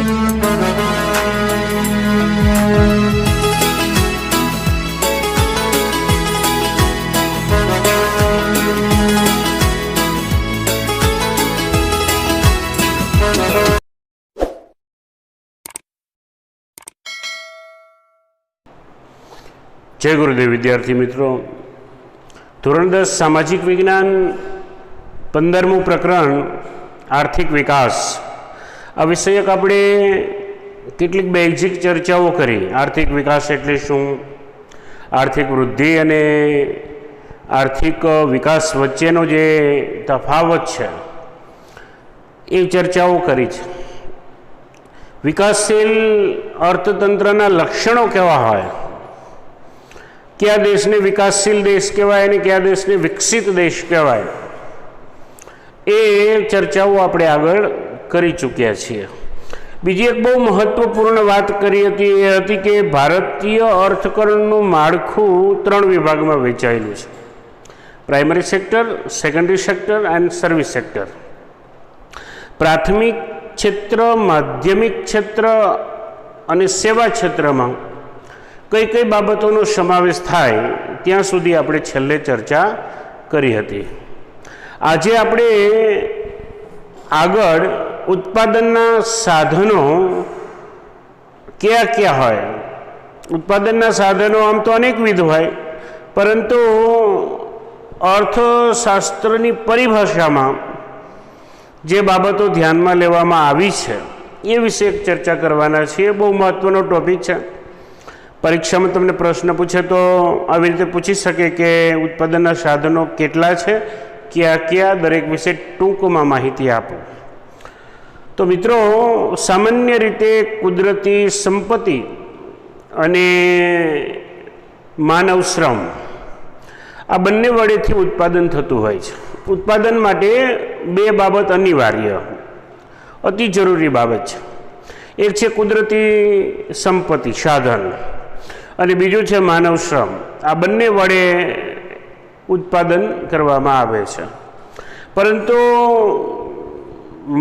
जय गुरुदेव विद्यार्थी मित्रों, धोरण 10 सामाजिक विज्ञान 15मुं प्रकरण आर्थिक विकास आ विषयक आपणे કેટલીક બેઝિક ચર્ચાઓ કરી। આર્થિક વિકાસ એટલે શું, આર્થિક વૃદ્ધિ અને આર્થિક વિકાસ વચ્ચેનો જે તફાવત છે એ ચર્ચાઓ કરી છે। વિકાસશીલ અર્થતંત્રના લક્ષણો કેવા હોય, क्या देश ने विकासशील देश कहवाय ने क्या देश ने विकसित देश कहवाय, ए चर्चाओं आपणे आगळ करी चूक्या छीए। बीजी एक बहु महत्वपूर्ण बात करी हती ए हती के भारतीय अर्थकरणनुं माळखुं 3 विभागमां वहेंचायेलुं छे, primary sector, secondary sector and service sector. प्राथमिक क्षेत्र, माध्यमिक क्षेत्र अने सेवा क्षेत्रमां कई कई बाबतों समावेश थाय त्यां सुधी आपणे छेल्ले चर्चा करी हती। आजे आपणे आगळ उत्पादनना साधनों क्या क्या होय। उत्पादनना साधनों आम तो अनेकविध होय, परंतु अर्थशास्त्रनी परिभाषामां जे बाबतो ध्यानमां लेवामां आवी छे ए विषे एक चर्चा करवाना छीए। बहु महत्वनो टॉपिक छे। परीक्षा में तमने प्रश्न पूछे तो આવી રીતે પૂછી શકે કે ઉત્પાદનના સાધનો કેટલા છે, क्या क्या, દરેક વિશે ટૂંકમાં માહિતી આપો। તો મિત્રો, સામાન્ય રીતે કુદરતી સંપત્તિ અને માનવ શ્રમ આ બંને વડેથી ઉત્પાદન થતું હોય છે। ઉત્પાદન માટે બે બાબત અનિવાર્ય, અતિ જરૂરી બાબત છે। એક છે કુદરતી સંપત્તિ સાધન અને બીજું છે માનવ શ્રમ। આ બંને વડે ઉત્પાદન કરવામાં આવે છે। પરંતુ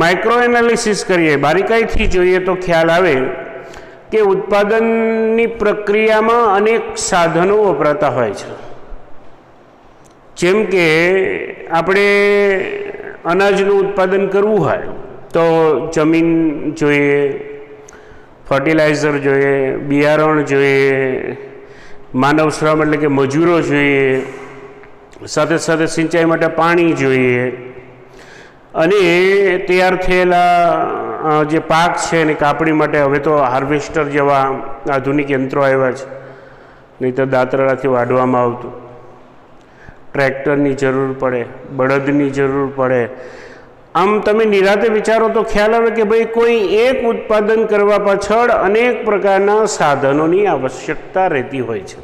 માઇક્રો એનાલિસિસ કરીએ, બારીકાઈથી જોઈએ તો ખ્યાલ આવે કે ઉત્પાદનની પ્રક્રિયામાં અનેક સાધનો વપરાતા હોય છે। જેમ કે આપણે અનાજનું ઉત્પાદન કરવું હોય તો જમીન જોઈએ, फर्टिलाइजर जोईए, बियारण जोईए, मानव श्रम एटले के मजूरो जोईए, साथे साथे सिंचाई माटे पाणी जोईए अने तैयार थयेला जे पाक छे एनी कापणी माटे हवे तो हार्वेस्टर जेवा आधुनिक यंत्रो आव्या छे, नहीं तो दातरडाथी वाढवामां आवतुं। ट्रेक्टरनी जरूर पड़े, बळदनी जरूर पड़े। आम तमे निराते विचारो तो ख्याल आवे कि भाई कोई एक उत्पादन करवा पाछळ अनेक प्रकारना साधनोनी आवश्यकता रहती होय छे।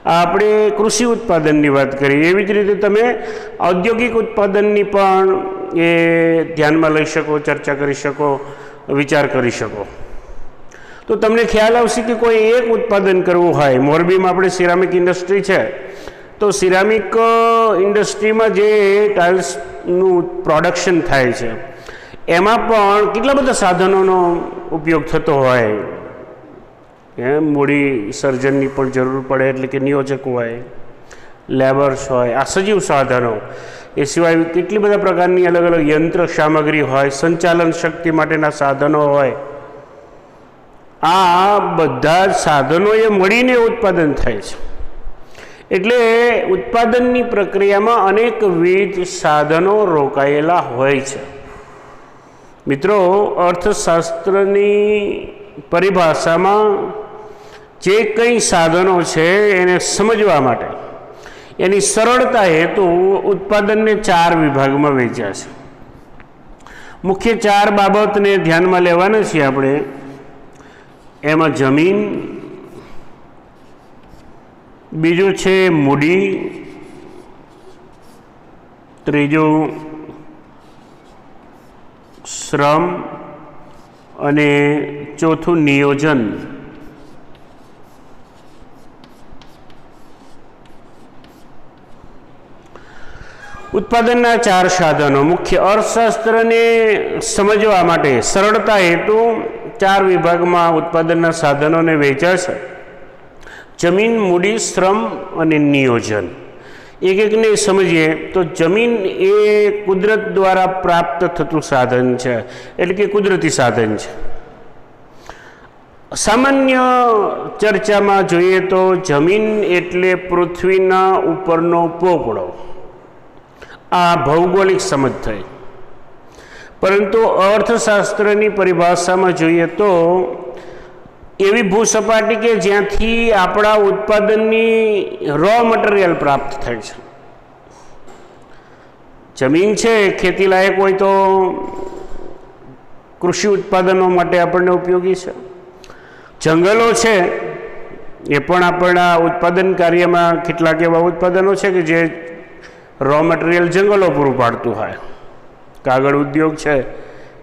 आपणे कृषि उत्पादननी वात करी, एवी ज रीते तमे औद्योगिक उत्पादननी पण ए ध्यानमां लई शको, चर्चा करी शको, विचार करी शको। तो तमने ख्याल आवशे कि कोई एक उत्पादन करवुं होय। मोरबीमां आपणे सिरामिक इंडस्ट्री छे, तो सिरामिक इंडस्ट्री में जे टाइल्सनु प्रोडक्शन थाय छे एमां पण केटला बधा साधनोनो उपयोग थतो होय। मूडी सर्जननी पण जरूर पड़े, एटले के नियोजक होय, लेबर्स होय, आ सजीव साधनों। ए सिवाय केटली बधा प्रकारनी अलग अलग यंत्र सामग्री होय, संचालन शक्ति माटेना साधनों होय। आ बधा साधनोए मळीने उत्पादन थाय छे। एटले उत्पादननी प्रक्रियामां अनेकविध साधनों रोकायेला होय छे। मित्रों, अर्थशास्त्रनी परिभाषामां जे कई साधनों छे एने समजवा माटे एनी सरलता हेतु उत्पादनने 4 विभागमां वहेंच्या छे। मुख्य 4 बाबतने ध्यानमां लेवाना छे आपणे। एमां जमीन, बीजू छे मूडी, त्रीजू श्रम अने चौथुं नियोजन। उत्पादनना 4 साधनों मुख्य अर्थशास्त्र ने समझवा माटे सरलता हेतु 4 વિભાગમાં ઉત્પાદનના સાધનોને વહેંચ્યા છે: જમીન, મૂડી, શ્રમ અને નિયોજન. એક એકને સમજીએ તો જમીન એ કુદરત દ્વારા પ્રાપ્ત થતું સાધન છે, એટલે કે કુદરતી સાધન છે. સામાન્ય ચર્ચામાં જોઈએ તો જમીન એટલે પૃથ્વીના ઉપરનો પોપડો. આ ભૌગોલિક સમજ થઈ. પરંતુ અર્થશાસ્ત્રની પરિભાષામાં જોઈએ તો એવી ભૂસપાટી કે જ્યાંથી આપણા ઉત્પાદનની રો મટીરિયલ પ્રાપ્ત થાય છે. જમીન છે ખેતી લાયક હોય તો કૃષિ ઉત્પાદનો માટે આપણને ઉપયોગી છે. જંગલો છે એ પણ આપણા ઉત્પાદન કાર્યમાં કેટલાક એવા ઉત્પાદનો છે કે જે રો મટીરિયલ જંગલો પૂરું પાડતું હોય. કાગળ ઉદ્યોગ છે,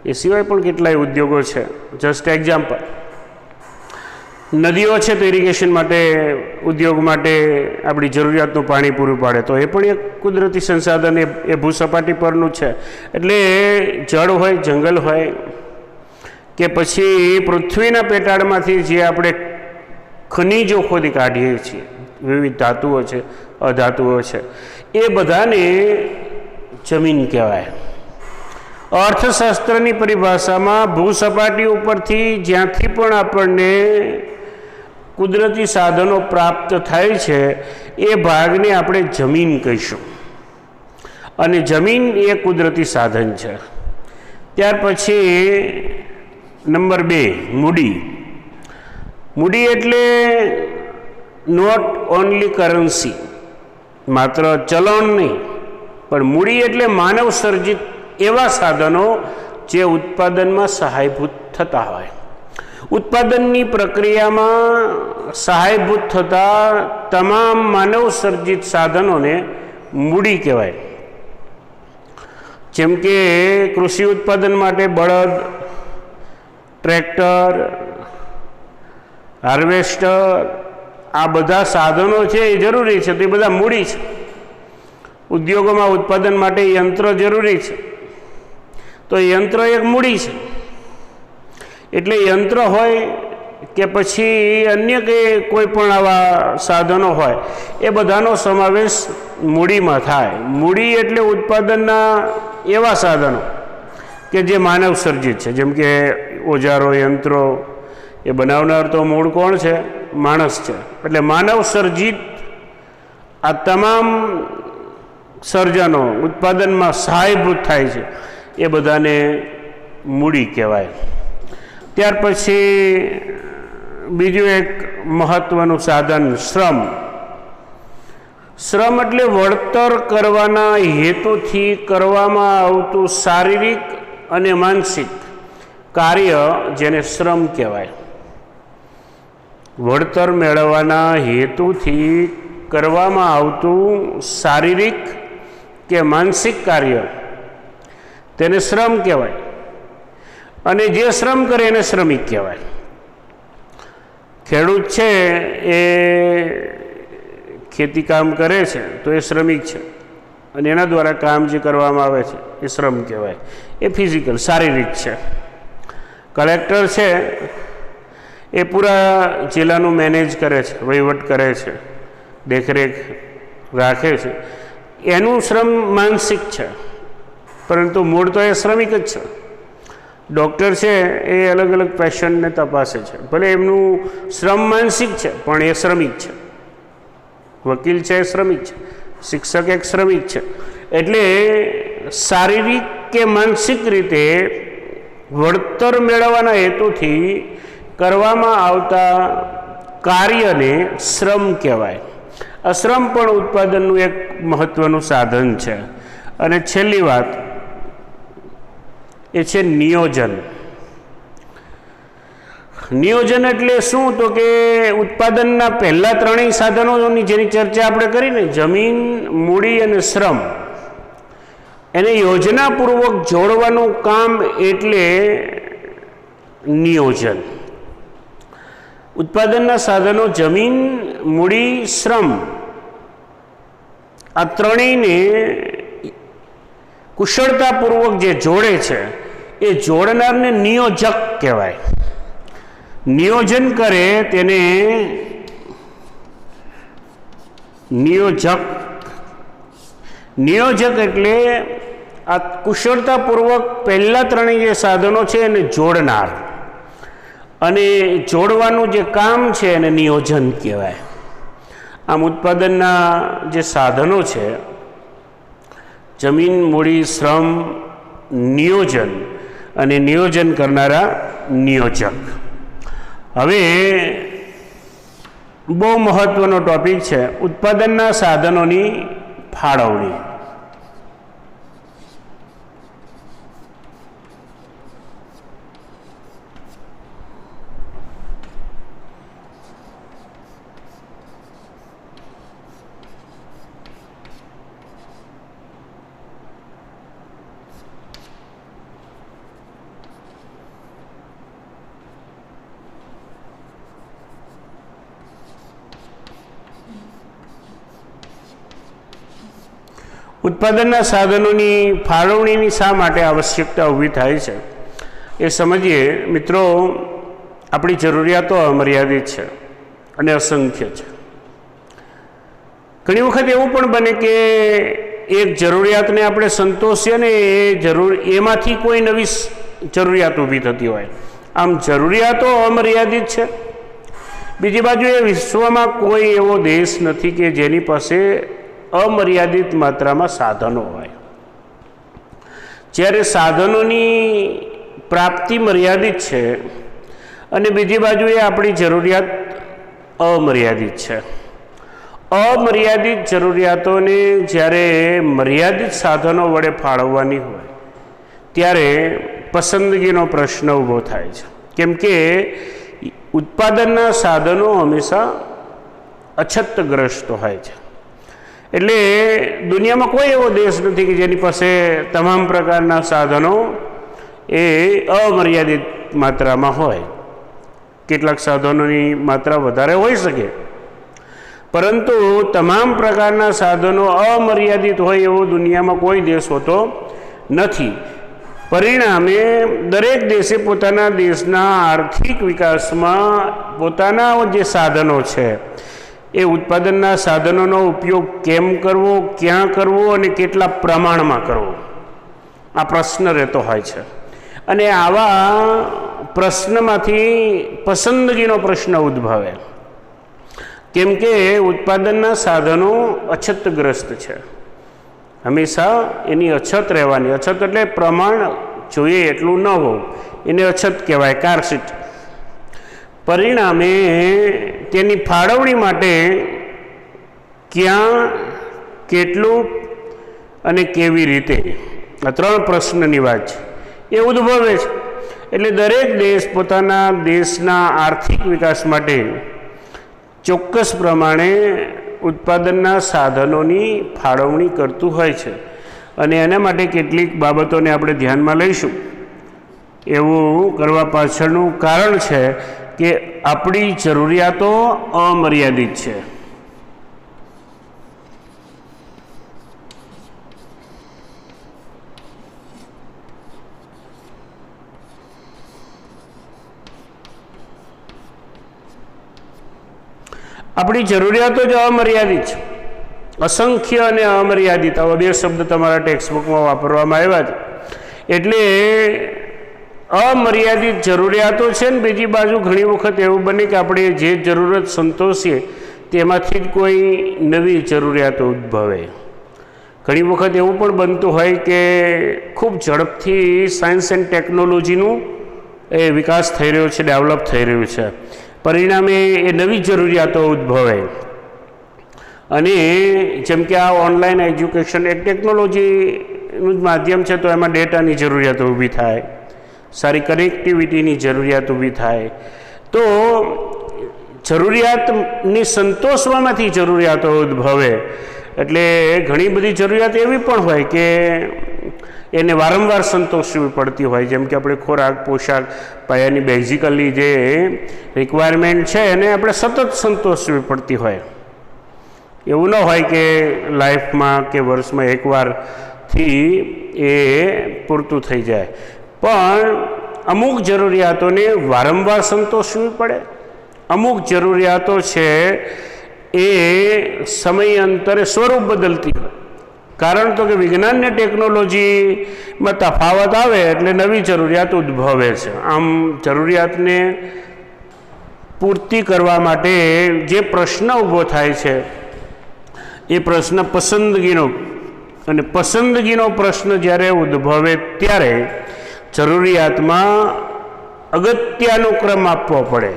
એ સિવાય પણ કેટલાય ઉદ્યોગો છે. જસ્ટ એક્ઝામ્પલ, નદીઓ છે તો ઇરિગેશન માટે, ઉદ્યોગ માટે આપણી જરૂરિયાતનું પાણી પૂરું પાડે, તો એ પણ એક કુદરતી સંસાધન એ ભૂસપાટી પરનું છે. એટલે જળ હોય, જંગલ હોય કે પછી પૃથ્વીના પેટાળમાંથી જે આપણે ખનિજો ખોદી કાઢીએ છીએ, વિવિધ ધાતુઓ છે, અધાતુઓ છે, એ બધાને જમીન કહેવાય. અર્થશાસ્ત્રની પરિભાષામાં ભૂસપાટી ઉપરથી જ્યાંથી પણ આપણને કુદરતી સાધનો પ્રાપ્ત થાય છે એ ભાગને આપણે જમીન કહીશું. અને જમીન એ કુદરતી સાધન છે. ત્યાર પછી નંબર 2, મૂડી. મૂડી એટલે નોટ ઓનલી કરન્સી, માત્ર ચલણ નહીં, પણ મૂડી એટલે માનવ સર્જિત એવા સાધનો જે ઉત્પાદનમાં સહાયભૂત થતા હોય. ઉત્પાદનની પ્રક્રિયામાં સહાયભૂત થતા તમામ માનવ સર્જિત સાધનોને મૂડી કહેવાય. જેમ કે કૃષિ ઉત્પાદન માટે બળદ, ટ્રેક્ટર, હાર્વેસ્ટર, આ બધા સાધનો છે એ જરૂરી છે, તો એ બધા મૂડી છે. ઉદ્યોગોમાં ઉત્પાદન માટે યંત્ર જરૂરી છે, તો યંત્ર એક મૂડી છે. એટલે યંત્ર હોય કે પછી અન્ય કે કોઈ પણ આવા સાધનો હોય, એ બધાનો સમાવેશ મૂડીમાં થાય. મૂડી એટલે ઉત્પાદનના એવા સાધનો કે જે માનવ સર્જિત છે. જેમ કે ઓજારો, યંત્રો, એ બનાવનાર તો મૂળ કોણ છે? માણસ છે. એટલે માનવ સર્જિત આ તમામ સર્જનો ઉત્પાદનમાં સહાયભૂત થાય છે, એ બધાને મૂડી કહેવાય. ત્યાર પછી બીજું એક મહત્ત્વનું સાધન શ્રમ. શ્રમ એટલે વળતર કરવાના હેતુથી કરવામાં આવતું શારીરિક અને માનસિક કાર્ય, જેને શ્રમ કહેવાય. વળતર મેળવવાના હેતુથી કરવામાં આવતું શારીરિક કે માનસિક કાર્ય, તેને શ્રમ કહેવાય. અને જે શ્રમ કરે એને શ્રમિક કહેવાય. ખેડૂત છે એ ખેતી કામ કરે છે તો એ શ્રમિક છે, અને એના દ્વારા કામ જે કરવામાં આવે છે એ શ્રમ કહેવાય. એ ફિઝિકલ, શારીરિક છે. કલેક્ટર છે એ પૂરા જિલ્લાનું મેનેજ કરે છે, વહીવટ કરે છે, દેખરેખ રાખે છે, એનું શ્રમ માનસિક છે, પરંતુ મૂળ તો એ શ્રમિક જ છે. ડૉક્ટર છે એ અલગ અલગ પેશન્ટને તપાસે છે, ભલે એમનું શ્રમ માનસિક છે પણ એ શ્રમિક છે. વકીલ છે એ શ્રમિક છે, શિક્ષક એક શ્રમિક છે. એટલે શારીરિક કે માનસિક રીતે વળતર મેળવવાના હેતુથી કરવામાં આવતા કાર્યને શ્રમ કહેવાય. આ શ્રમ પણ ઉત્પાદનનું એક મહત્ત્વનું સાધન છે. અને છેલ્લી વાત એ છે નિયોજન. નિયોજન એટલે શું? તો કે ઉત્પાદનના પહેલાં ત્રણેય સાધનોની જેની ચર્ચા આપણે કરીને, જમીન, મૂડી અને શ્રમ, એને યોજનાપૂર્વક જોડવાનું કામ એટલે નિયોજન. ઉત્પાદનના સાધનો જમીન, મૂડી, શ્રમ, આ ત્રણેયને કુશળતાપૂર્વક જે જોડે છે એ જોડનારને નિયોજક કહેવાય. નિયોજન કરે તેને નિયોજક. નિયોજક એટલે આ કુશળતાપૂર્વક પહેલાં ત્રણેય જે સાધનો છે એને જોડનાર, અને જોડવાનું જે કામ છે એને નિયોજન કહેવાય. આમ ઉત્પાદનના જે સાધનો છે, જમીન, મૂડી, શ્રમ, નિયોજન અને નિયોજન કરનારા નિયોજક. હવે બહુ મહત્વનો ટોપિક છે ઉત્પાદનના સાધનોની ફાળવણી. ઉત્પાદનના સાધનોની ફાળવણીની શા માટે આવશ્યકતા ઊભી થાય છે એ સમજીએ. મિત્રો, આપણી જરૂરિયાતો અમર્યાદિત છે અને અસંખ્ય છે. ઘણી વખત એવું પણ બને કે એક જરૂરિયાતને આપણે સંતોષીએ ને એમાંથી કોઈ નવી જરૂરિયાત ઊભી થતી હોય. આમ જરૂરિયાતો અમર્યાદિત છે. બીજી બાજુ એ વિશ્વમાં કોઈ એવો દેશ નથી કે જેની પાસે અમર્યાદિત માત્રામાં સાધનો હોય. જ્યારે સાધનોની પ્રાપ્તિ મર્યાદિત છે અને બીજી બાજુએ આપણી જરૂરિયાત અમર્યાદિત છે. અમર્યાદિત જરૂરિયાતોને જ્યારે મર્યાદિત સાધનો વડે ફાળવવાની હોય ત્યારે પસંદગીનો પ્રશ્ન ઊભો થાય છે. કેમ કે ઉત્પાદનના સાધનો હંમેશા અછતગ્રસ્ત હોય છે. એટલે દુનિયામાં કોઈ એવો દેશ નથી કે જેની પાસે તમામ પ્રકારના સાધનો એ અમર્યાદિત માત્રામાં હોય. કેટલાક સાધનોની માત્રા વધારે હોઈ શકે, પરંતુ તમામ પ્રકારના સાધનો અમર્યાદિત હોય એવો દુનિયામાં કોઈ દેશ હોતો નથી. પરિણામે દરેક દેશે પોતાના દેશના આર્થિક વિકાસમાં પોતાના જે સાધનો છે એ ઉત્પાદનના સાધનોનો ઉપયોગ કેમ કરવો, ક્યાં કરવો અને કેટલા પ્રમાણમાં કરવો, આ પ્રશ્ન રહેતો હોય છે. અને આવા પ્રશ્નમાંથી પસંદગીનો પ્રશ્ન ઉદ્ભવે. કેમ કે ઉત્પાદનના સાધનો અછતગ્રસ્ત છે. હંમેશા એની અછત રહેવાની. અછત એટલે પ્રમાણ જોઈએ એટલું ન હોવું, એને અછત કહેવાય, કારસીટ. પરિણામે તેની ફાળવણી માટે ક્યાં, કેટલું અને કેવી રીતે, આ ત્રણ પ્રશ્નની વાત છે એ ઉદ્ભવે છે. એટલે દરેક દેશ પોતાના દેશના આર્થિક વિકાસ માટે ચોક્કસ પ્રમાણે ઉત્પાદનના સાધનોની ફાળવણી કરતું હોય છે. અને એના માટે કેટલીક બાબતોને આપણે ધ્યાનમાં લઈશું. એવું કરવા પાછળનું કારણ છે કે આપણી જરૂરિયાતો અમર્યાદિત છે. આપણી જરૂરિયાતો જ અમર્યાદિત છે. અસંખ્ય અને અમર્યાદિત આવા બે શબ્દ તમારા ટેક્સ્ટબુકમાં વાપરવામાં આવ્યા છે. એટલે અમર્યાદિત જરૂરિયાતો છે ને બીજી બાજુ ઘણી વખત એવું બને કે આપણે જે જરૂરત સંતોષીએ તેમાંથી જ કોઈ નવી જરૂરિયાતો ઉદ્ભવે. ઘણી વખત એવું પણ બનતું હોય કે ખૂબ ઝડપથી સાયન્સ એન્ડ ટેકનોલોજીનું એ વિકાસ થઈ રહ્યો છે, ડેવલપ થઈ રહ્યું છે. પરિણામે એ નવી જરૂરિયાતો ઉદ્ભવે. અને જેમ કે આ ઓનલાઈન એજ્યુકેશન એક ટેકનોલોજીનું જ માધ્યમ છે, તો એમાં ડેટાની જરૂરિયાત ઊભી થાય, સારી કનેક્ટિવિટીની જરૂરિયાત ઊભી થાય. તો જરૂરિયાતની સંતોષવામાંથી જરૂરિયાતો ઉદ્ભવે. એટલે ઘણી બધી જરૂરિયાત એવી પણ હોય કે એને વારંવાર સંતોષવી પડતી હોય. જેમ કે આપણે ખોરાક, પોશાક, પાયાની બેઝિકલી જે રિક્વાયરમેન્ટ છે એને આપણે સતત સંતોષવી પડતી હોય. એવું ન હોય કે લાઈફમાં કે વર્ષમાં એકવારથી એ પૂરતું થઈ જાય. પણ અમુક જરૂરિયાતોને વારંવાર સંતોષવી પડે, અમુક જરૂરિયાતો છે એ સમયાંતરે સ્વરૂપ બદલતી હોય. કારણ તો કે વિજ્ઞાન ને ટેકનોલોજીમાં તફાવત આવે એટલે નવી જરૂરિયાત ઉદ્ભવે છે. આમ જરૂરિયાતને પૂર્તિ કરવા માટે જે પ્રશ્ન ઊભો થાય છે એ પ્રશ્ન પસંદગીનો, અને પસંદગીનો પ્રશ્ન જ્યારે ઉદ્ભવે ત્યારે જરૂરિયાતમાં અગત્યનો ક્રમ આપવો પડે.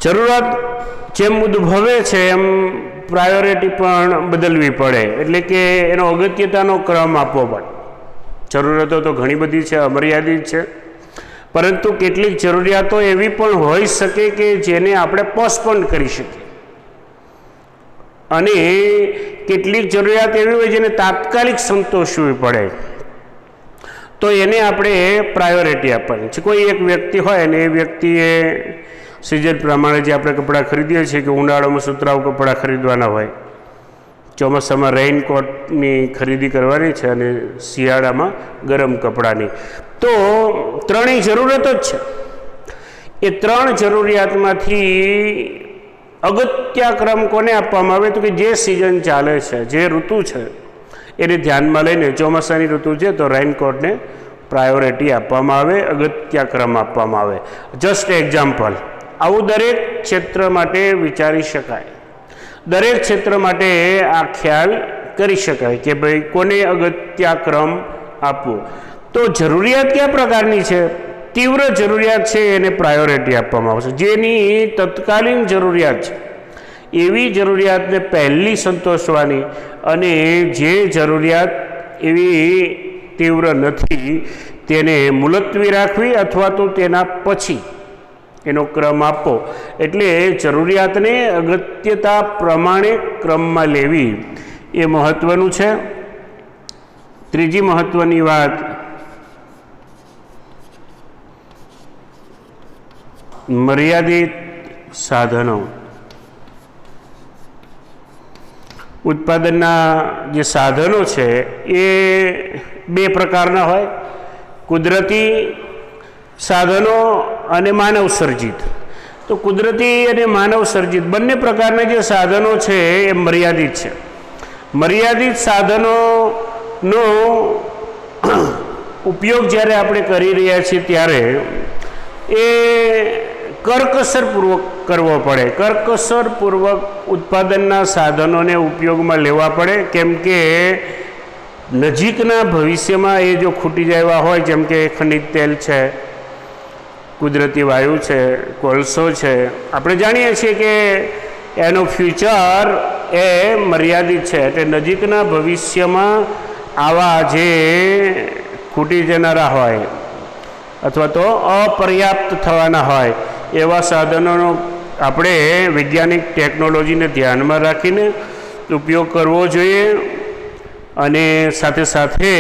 જરૂરિયાત જેમ ઉદ્ભવે છે એમ પ્રાયોરિટી પણ બદલવી પડે, એટલે કે એનો અગત્યતાનો ક્રમ આપવો પડે. જરૂરિયાતો તો ઘણી બધી છે, અમર્યાદિત છે, પરંતુ કેટલીક જરૂરિયાતો એવી પણ હોઈ શકે કે જેને આપણે પોસ્ટપોન કરી શકીએ, અને કેટલીક જરૂરિયાત એવી હોય જેને તાત્કાલિક સંતોષવી પડે, તો એને આપણે પ્રાયોરિટી આપવાની છે. કોઈ એક વ્યક્તિ હોય અને એ વ્યક્તિએ સિઝન પ્રમાણે જે આપણે કપડાં ખરીદીએ છીએ કે ઉનાળામાં સુતરાઉ કપડાં ખરીદવાના હોય, ચોમાસામાં રેઇનકોટની ખરીદી કરવાની છે અને શિયાળામાં ગરમ કપડાની, તો ત્રણેય જરૂરિયાતો જ છે. એ ત્રણ જરૂરિયાતમાંથી અગત્યક્રમ કોને આપવામાં આવે? તો કે જે સિઝન ચાલે છે, જે ઋતુ છે એને ધ્યાનમાં લઈને, ચોમાસાની ઋતુ છે તો રેઇનકોટને પ્રાયોરિટી આપવામાં આવે, અગત્યક્રમ આપવામાં આવે. જસ્ટ એક્ઝામ્પલ, આવું દરેક ક્ષેત્ર માટે વિચારી શકાય, દરેક ક્ષેત્ર માટે આ ખ્યાલ કરી શકાય કે ભાઈ કોને અગત્યક્રમ આપવો. તો જરૂરિયાત કયા પ્રકારની છે? તીવ્ર જરૂરિયાત છે એને પ્રાયોરિટી આપવામાં આવશે. જેની તત્કાલીન જરૂરિયાત છે એવી જરૂરિયાતને પહેલી સંતોષવાની, અને જે જરૂરિયાત એવી તીવ્ર નથી તેને મુલતવી રાખવી અથવા તો તેના પછી એનો ક્રમ આપવો. એટલે જરૂરિયાતને અગત્યતા પ્રમાણે ક્રમમાં લેવી એ મહત્ત્વનું છે. ત્રીજી મહત્ત્વની વાત, મર્યાદિત સાધનો. ઉત્પાદનના જે સાધનો છે એ બે પ્રકારના હોય, કુદરતી સાધનો અને માનવ સર્જિત. તો કુદરતી અને માનવ સર્જિત બંને પ્રકારના જે સાધનો છે એ મર્યાદિત છે. મર્યાદિત સાધનોનો ઉપયોગ જ્યારે આપણે કરી રહ્યા છીએ ત્યારે એ કરકસરપૂર્વક કરવો પડે. કરકસરપૂર્વક ઉત્પાદનના સાધનોને ઉપયોગમાં લેવા પડે, કેમ કે નજીકના ભવિષ્યમાં એ જો ખૂટી જાય હોય, જેમ કે ખનિજ તેલ છે, કુદરતી વાયુ છે, કોલસો છે, આપણે જાણીએ છીએ કે એનો ફ્યુચર એ મર્યાદિત છે. એટલે નજીકના ભવિષ્યમાં આવા જે ખૂટી જનારા હોય અથવા તો અપર્યાપ્ત થવાના હોય એવા સાધનોનો આપણે વૈજ્ઞાનિક ટેકનોલોજીને ધ્યાનમાં રાખીને ઉપયોગ કરવો જોઈએ, અને સાથે સાથે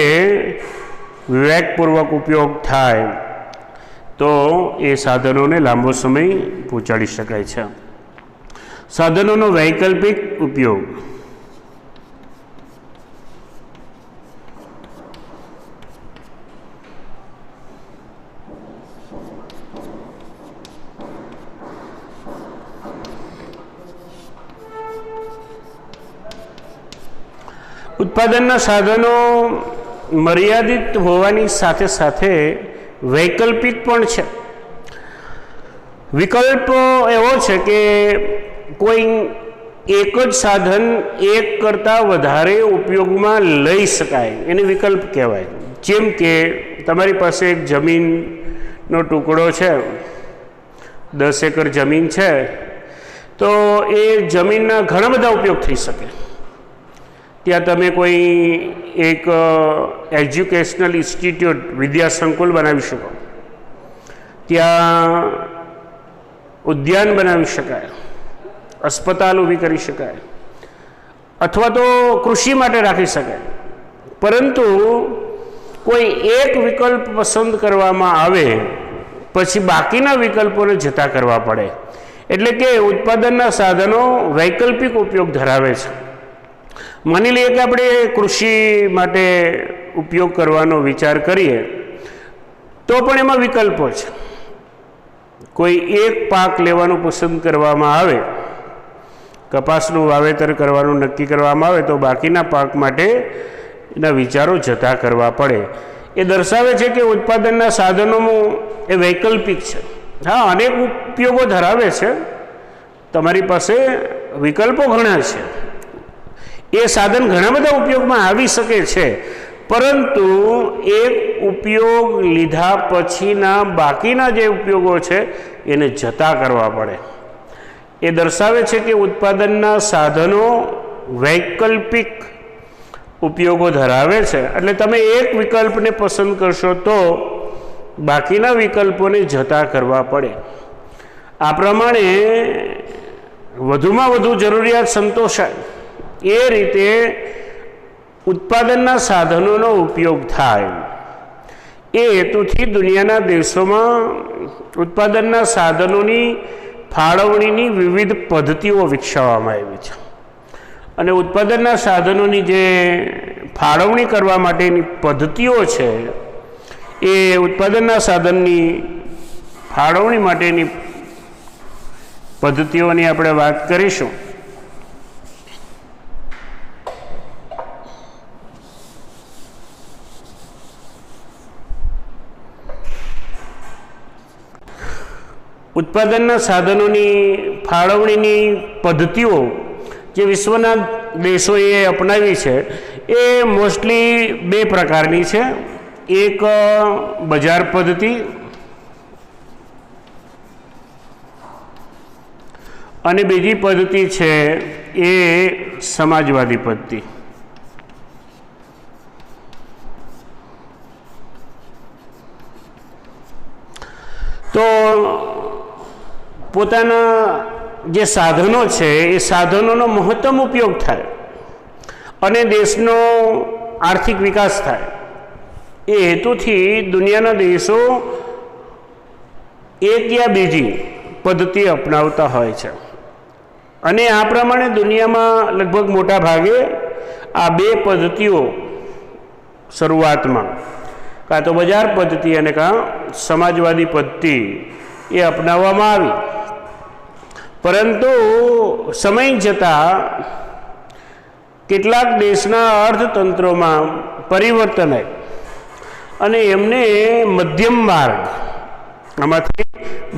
વિવેકપૂર્વક ઉપયોગ થાય તો એ સાધનોને લાંબો સમય પહોંચાડી શકાય છે. સાધનોનો વૈકલ્પિક ઉપયોગ. ઉત્પાદનના સાધનો મર્યાદિત હોવાની સાથે સાથે વૈકલ્પિક પણ છે. વિકલ્પ એવો છે કે કોઈ એક જ સાધન એક કરતાં વધારે ઉપયોગમાં લઈ શકાય, એને વિકલ્પ કહેવાય. જેમ કે તમારી પાસે એક જમીનનો ટુકડો છે, 10 એકર જમીન છે, તો એ જમીનના ઘણા બધા ઉપયોગ થઈ શકે. ત્યાં તમે કોઈ એક એજ્યુકેશનલ ઇન્સ્ટિટ્યૂટ, વિદ્યા સંકુલ બનાવી શકો, ત્યાં ઉદ્યાન બનાવી શકાય, અસ્પતાલ ઊભી કરી શકાય, અથવા તો કૃષિ માટે રાખી શકાય, પરંતુ કોઈ એક વિકલ્પ પસંદ કરવામાં આવે પછી બાકીના વિકલ્પોને જતા કરવા પડે, એટલે કે ઉત્પાદનના સાધનો વૈકલ્પિક ઉપયોગ ધરાવે છે. માની લઈએ કે આપણે કૃષિ માટે ઉપયોગ કરવાનો વિચાર કરીએ તો પણ એમાં વિકલ્પો છે. કોઈ એક પાક લેવાનું પસંદ કરવામાં આવે, કપાસનું વાવેતર કરવાનું નક્કી કરવામાં આવે તો બાકીના પાક માટે એના વિચારો જતા કરવા પડે. એ દર્શાવે છે કે ઉત્પાદનના સાધનોમાં એ વૈકલ્પિક છે. હા, અનેક ઉપયોગો ધરાવે છે, તમારી પાસે વિકલ્પો ઘણા છે, એ સાધન ઘણા બધા ઉપયોગમાં આવી શકે છે, પરંતુ એક ઉપયોગ લીધા પછીના બાકીના જે ઉપયોગો છે એને જતા કરવા પડે. એ દર્શાવે છે કે ઉત્પાદનના સાધનો વૈકલ્પિક ઉપયોગો ધરાવે છે. એટલે તમે એક વિકલ્પને પસંદ કરશો તો બાકીના વિકલ્પોને જતા કરવા પડે. આ પ્રમાણે વધુમાં વધુ જરૂરિયાત સંતોષાય એ રીતે ઉત્પાદનના સાધનોનો ઉપયોગ થાય, એ હેતુથી દુનિયાના દેશોમાં ઉત્પાદનના સાધનોની ફાળવણીની વિવિધ પદ્ધતિઓ વિકસાવવામાં આવી છે. અને ઉત્પાદનના સાધનોની જે ફાળવણી કરવા માટેની પદ્ધતિઓ છે એ ઉત્પાદનના સાધનની ફાળવણી માટેની પદ્ધતિઓની આપણે વાત કરીશું. ઉત્પાદનના સાધનોની ફાળવણીની પદ્ધતિઓ જે વિશ્વના દેશોએ અપનાવી છે એ મોસ્ટલી બે પ્રકારની છે. એક બજાર પદ્ધતિ અને બીજી પદ્ધતિ છે એ સમાજવાદી પદ્ધતિ. તો પોતાના જે સાધનો છે એ સાધનોનો મહત્તમ ઉપયોગ થાય અને દેશનો આર્થિક વિકાસ થાય, એ હેતુથી દુનિયાના દેશો એક યા બીજી પદ્ધતિ અપનાવતા હોય છે. અને આ પ્રમાણે દુનિયામાં લગભગ મોટા ભાગે આ બે પદ્ધતિઓ શરૂઆતમાં કાં તો બજાર પદ્ધતિ અને કાં સમાજવાદી પદ્ધતિ એ અપનાવવામાં આવી. પરંતુ સમય જતાં કેટલાક દેશના અર્થતંત્રોમાં પરિવર્તન આવ્યું અને એમને મધ્યમ માર્ગ, આમાંથી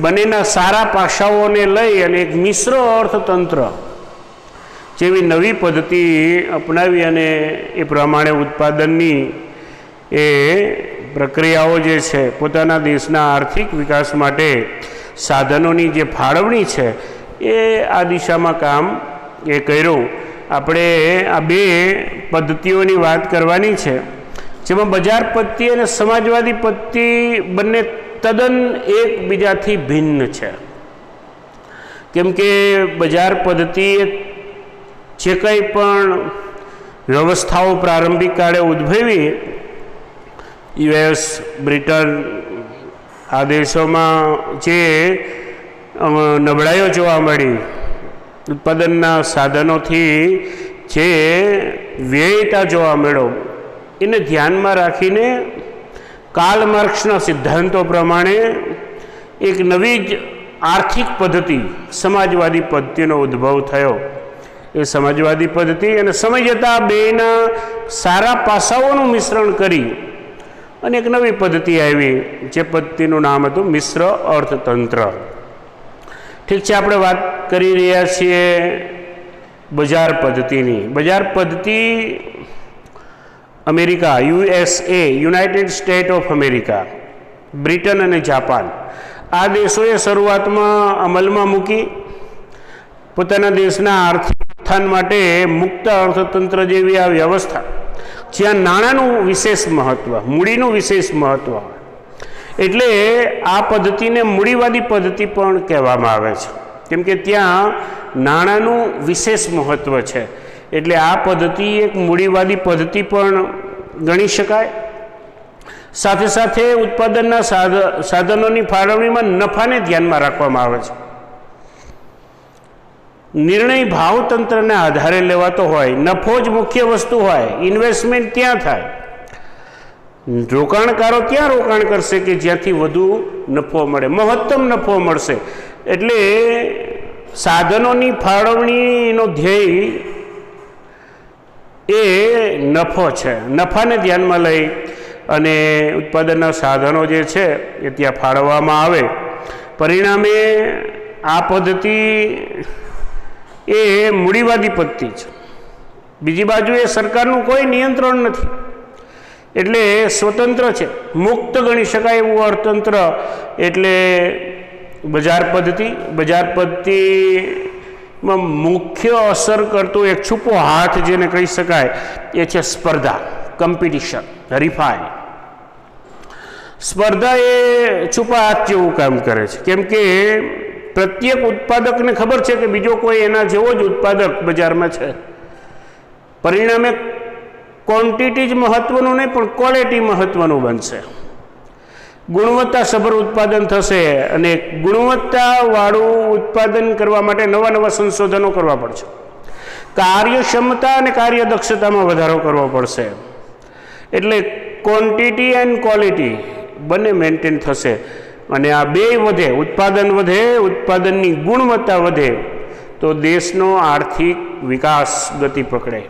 બંનેના સારા પાસાઓને લઈ અને એક મિશ્ર અર્થતંત્ર જેવી નવી પદ્ધતિ અપનાવી અને એ પ્રમાણે ઉત્પાદનની એ પ્રક્રિયાઓ જે છે, પોતાના દેશના આર્થિક વિકાસ માટે સાધનોની જે ફાળવણી છે એ આ દિશામાં કામ એ કર્યું. આપણે આ બે પદ્ધતિઓની વાત કરવાની છે, જેમાં બજાર પદ્ધતિ અને સમાજવાદી પદ્ધતિ બંને તદ્દન એકબીજાથી ભિન્ન છે. કેમ કે બજાર પદ્ધતિ જે કંઈ પણ વ્યવસ્થાઓ પ્રારંભિક કાળે ઉદ્ભવી, યુએસ, બ્રિટન આ દેશોમાં જે નબળાઈઓ જોવા મળી, ઉત્પાદનના સાધનોથી જે વ્યયતા જોવા મળ્યો, એને ધ્યાનમાં રાખીને કાર્લ માર્ક્સના સિદ્ધાંતો પ્રમાણે એક નવી જ આર્થિક પદ્ધતિ સમાજવાદી પદ્ધતિનો ઉદ્ભવ થયો. એ સમાજવાદી પદ્ધતિ અને સમય જતાં બેના સારા પાસાઓનું મિશ્રણ કરી અને એક નવી પદ્ધતિ આવી, જે પદ્ધતિનું નામ હતું મિશ્ર અર્થતંત્ર. ઠીક છે, આપણે વાત કરી રહ્યા છીએ બજાર પદ્ધતિની. બજાર પદ્ધતિ America, USA, United state of America, Britain અને જાપાન આ દેશોએ શરૂઆતમાં અમલમાં મૂકી. પોતાના દેશના આર્થિક ઉત્થાન માટે મુક્ત અર્થતંત્ર જેવી આ વ્યવસ્થા, જ્યાં નાણાંનું વિશેષ મહત્ત્વ, મૂડીનું વિશેષ મહત્ત્વ હોય, એટલે આ પદ્ધતિને મૂડીવાદી પદ્ધતિ પણ કહેવામાં આવે છે. કેમ કે ત્યાં નાણાંનું વિશેષ મહત્ત્વ છે, એટલે આ પદ્ધતિ એક મૂડીવાદી પદ્ધતિ પણ ગણી શકાય. સાથે સાથે ઉત્પાદનના સાધનોની ફાળવણીમાં નફાને ધ્યાનમાં રાખવામાં આવે છે. નિર્ણય ભાવતંત્રના આધારે લેવાતો હોય, નફો જ મુખ્ય વસ્તુ હોય, ઇન્વેસ્ટમેન્ટ ત્યાં થાય, રોકાણકારો ત્યાં રોકાણ કરશે કે જ્યાંથી વધુ નફો મળે, મહત્તમ નફો મળશે. એટલે સાધનોની ફાળવણીનો ધ્યેય એ નફો છે. નફાને ધ્યાનમાં લઈ અને ઉત્પાદનના સાધનો જે છે એ ત્યાં ફાળવવામાં આવે. પરિણામે આ પદ્ધતિ એ મૂડીવાદી પદ્ધતિ છે. બીજી બાજુએ સરકારનું કોઈ નિયંત્રણ નથી, એટલે સ્વતંત્ર છે, મુક્ત ગણી શકાય એવું અર્થતંત્ર એટલે બજાર પદ્ધતિ. બજાર પદ્ધતિમાં મુખ્ય અસર કરતો એક છૂપો હાથ જેને કહી શકાય એ છે સ્પર્ધા, કોમ્પિટિશન, હરીફાઈ. સ્પર્ધા એ છુપા હાથ જેવું કામ કરે છે, કેમ કે પ્રત્યેક ઉત્પાદકને ખબર છે કે બીજો કોઈ એના જેવો જ ઉત્પાદક બજારમાં છે. પરિણામે ક્વોન્ટિટી જ મહત્વનું નહીં પણ ક્વોલિટી મહત્વનું બનશે. ગુણવત્તાસભર ઉત્પાદન થશે અને ગુણવત્તાવાળું ઉત્પાદન કરવા માટે નવા નવા સંશોધનો કરવા પડશે. કાર્યક્ષમતા અને કાર્યદક્ષતામાં વધારો કરવો પડશે. એટલે ક્વોન્ટિટી એન્ડ ક્વોલિટી બંને મેન્ટેન થશે અને આ બે વધે, ઉત્પાદન વધે, ઉત્પાદનની ગુણવત્તા વધે તો દેશનો આર્થિક વિકાસ ગતિ પકડે.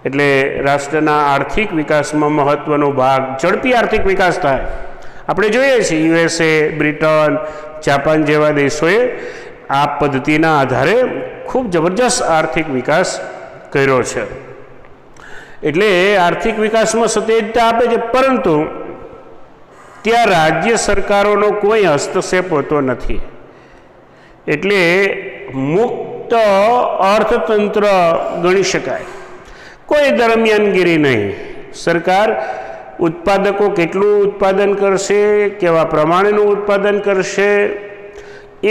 એટલે રાષ્ટ્રના આર્થિક વિકાસમાં મહત્ત્વનો ભાગ, ઝડપી આર્થિક વિકાસ થાય. આપણે જોઈએ છીએ USA, બ્રિટન, જાપાન જેવા દેશોએ આ પદ્ધતિના આધારે ખૂબ જબરજસ્ત આર્થિક વિકાસ કર્યો છે. એટલે આર્થિક વિકાસમાં સતેજતા આપે છે, પરંતુ ત્યાં રાજ્ય સરકારોનો કોઈ હસ્તક્ષેપ હોતો નથી. એટલે મુક્ત અર્થતંત્ર ગણી શકાય. કોઈ દરમિયાનગીરી નહીં. સરકાર ઉત્પાદકો કેટલું ઉત્પાદન કરશે, કેવા પ્રમાણેનું ઉત્પાદન કરશે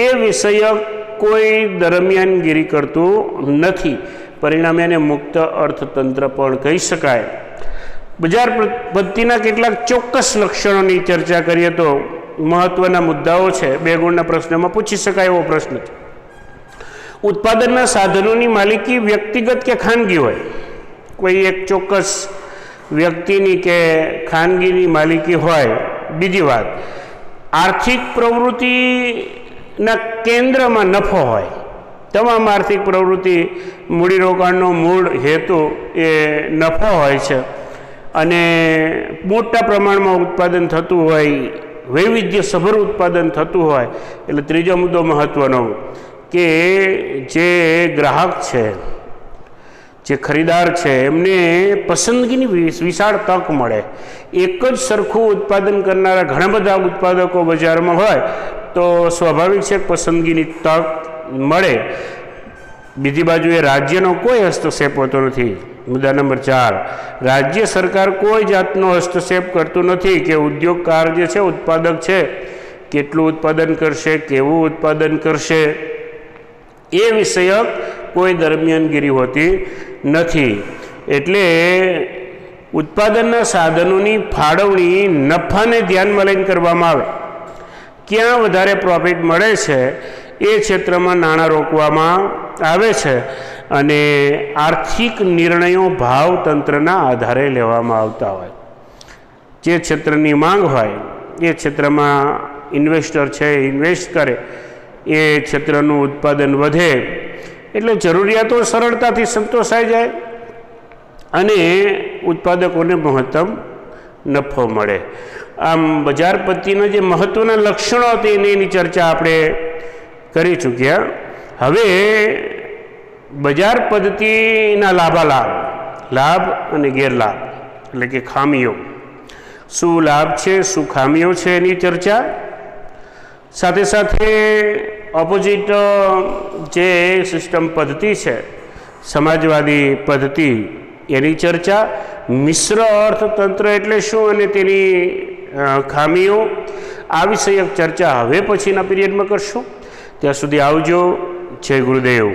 એ વિષયક કોઈ દરમિયાનગીરી કરતું નથી. પરિણામે એને મુક્ત અર્થતંત્ર પણ કહી શકાય. બજાર પદ્ધતિના કેટલાક ચોક્કસ લક્ષણોની ચર્ચા કરીએ તો મહત્ત્વના મુદ્દાઓ છે. 2 ગુણના પ્રશ્નમાં પૂછી શકાય એવો પ્રશ્ન છે. ઉત્પાદનના સાધનોની માલિકી વ્યક્તિગત કે ખાનગી હોય, કોઈ એક ચોક્કસ વ્યક્તિની કે ખાનગીની માલિકી હોય. બીજી વાત, આર્થિક પ્રવૃત્તિના કેન્દ્રમાં નફો હોય. તમામ આર્થિક પ્રવૃત્તિ મૂડીરોકાણનો મૂળ હેતુ એ નફો હોય છે અને મોટા પ્રમાણમાં ઉત્પાદન થતું હોય, વૈવિધ્યસભર ઉત્પાદન થતું હોય. એટલે ત્રીજો મુદ્દો મહત્ત્વનો કે જે ગ્રાહક છે, જે ખરીદાર છે, એમને પસંદગીની વિશાળ તક મળે. એક જ સરખું ઉત્પાદન કરનારા ઘણા બધા ઉત્પાદકો બજારમાં હોય તો સ્વાભાવિક છે પસંદગીની તક મળે. બીજી બાજુએ રાજ્યનો કોઈ હસ્તક્ષેપ હોતો નથી. મુદ્દા નંબર 4, રાજ્ય સરકાર કોઈ જાતનો હસ્તક્ષેપ કરતું નથી કે ઉદ્યોગકાર જે છે, ઉત્પાદક છે, કેટલું ઉત્પાદન કરશે, કેવું ઉત્પાદન કરશે એ વિષયક કોઈ દરમિયાનગીરી હોતી નથી. એટલે ઉત્પાદનના સાધનોની ફાળવણી નફાને ધ્યાનમાં લઈને કરવામાં આવે. ક્યાં વધારે પ્રોફિટ મળે છે એ ક્ષેત્રમાં નાણાં રોકવામાં આવે છે અને આર્થિક નિર્ણયો ભાવતંત્રના આધારે લેવામાં આવતા હોય. જે ક્ષેત્રની માંગ હોય એ ક્ષેત્રમાં ઇન્વેસ્ટર છે ઇન્વેસ્ટ કરે, એ ક્ષેત્રનું ઉત્પાદન વધે એટલે જરૂરિયાતો સરળતાથી સંતોષાઈ જાય અને ઉત્પાદકોને મહત્તમ નફો મળે. આમ બજાર પદ્ધતિના જે મહત્ત્વના લક્ષણો હતી એની ચર્ચા આપણે કરી ચૂક્યા. હવે બજાર પદ્ધતિના લાભ અને ગેરલાભ એટલે કે ખામીઓ, શું લાભ છે, શું ખામીઓ છે એની ચર્ચા. સાથે સાથે ઓપોઝિટ જે સિસ્ટમ પદ્ધતિ છે, સમાજવાદી પદ્ધતિ, એની ચર્ચા. મિશ્ર અર્થતંત્ર એટલે શું અને તેની ખામીઓ, આ વિષયક ચર્ચા હવે પછીના પીરિયડમાં કરશું. ત્યાં સુધી આવજો. જય ગુરુદેવ.